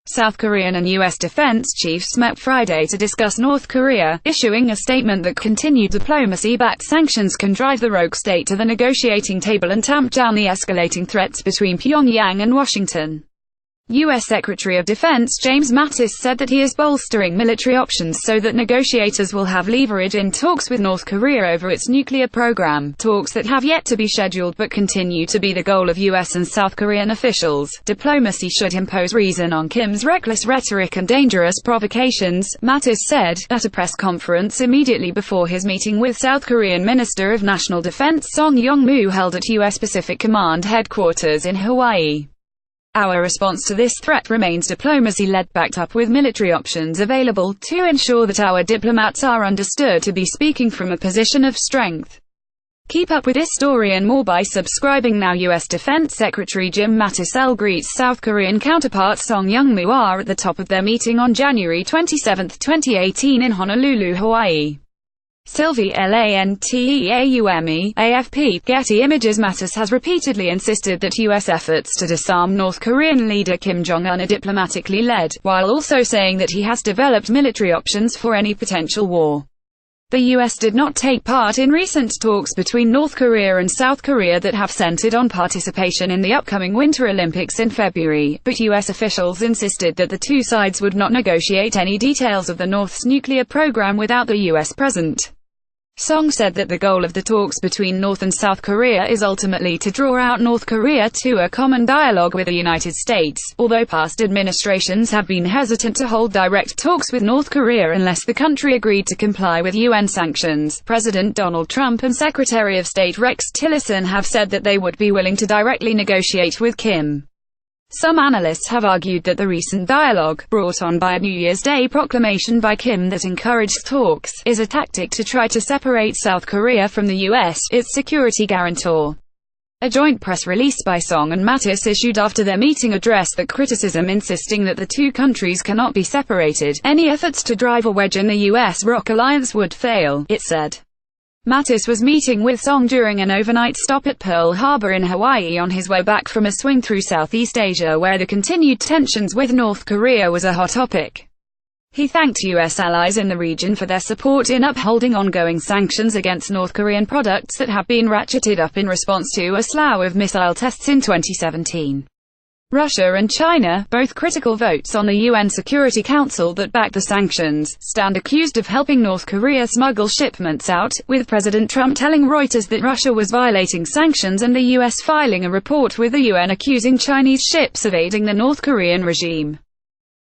South Korean and U.S. defense chiefs met Friday to discuss North Korea, issuing a statement that continued diplomacy-backed sanctions can drive the rogue state to the negotiating table and tamp down the escalating threats between Pyongyang and Washington. U.S. Secretary of Defense James Mattis said that he is bolstering military options so that negotiators will have leverage in talks with North Korea over its nuclear program, talks that have yet to be scheduled but continue to be the goal of U.S. and South Korean officials. Diplomacy should impose reason on Kim's reckless rhetoric and dangerous provocations, Mattis said, at a press conference immediately before his meeting with South Korean Minister of National Defense Song Yong-moo held at U.S. Pacific Command headquarters in Hawaii. Our response to this threat remains diplomacy-led, backed up with military options available to ensure that our diplomats are understood to be speaking from a position of strength. Keep up with this story and more by subscribing now. U.S. Defense Secretary Jim Mattis greets South Korean counterpart Song Yong-moo at the top of their meeting on January 27, 2018 in Honolulu, Hawaii. Sylvie Lanteaume, AFP, Getty Images. Mattis has repeatedly insisted that U.S. efforts to disarm North Korean leader Kim Jong Un are diplomatically led, while also saying that he has developed military options for any potential war. The U.S. did not take part in recent talks between North Korea and South Korea that have centered on participation in the upcoming Winter Olympics in February, but U.S. officials insisted that the two sides would not negotiate any details of the North's nuclear program without the U.S. present. Song said that the goal of the talks between North and South Korea is ultimately to draw out North Korea to a common dialogue with the United States, although past administrations have been hesitant to hold direct talks with North Korea unless the country agreed to comply with UN sanctions. President Donald Trump and Secretary of State Rex Tillerson have said that they would be willing to directly negotiate with Kim. Some analysts have argued that the recent dialogue, brought on by a New Year's Day proclamation by Kim that encouraged talks, is a tactic to try to separate South Korea from the U.S., its security guarantor. A joint press release by Song and Mattis issued after their meeting addressed that criticism, insisting that the two countries cannot be separated. Any efforts to drive a wedge in the U.S.-ROK alliance would fail, it said. Mattis was meeting with Song during an overnight stop at Pearl Harbor in Hawaii on his way back from a swing through Southeast Asia where the continued tensions with North Korea was a hot topic. He thanked U.S. allies in the region for their support in upholding ongoing sanctions against North Korean products that have been ratcheted up in response to a slew of missile tests in 2017. Russia and China, both critical votes on the UN Security Council that back the sanctions, stand accused of helping North Korea smuggle shipments out, with President Trump telling Reuters that Russia was violating sanctions and the US filing a report with the UN accusing Chinese ships of aiding the North Korean regime.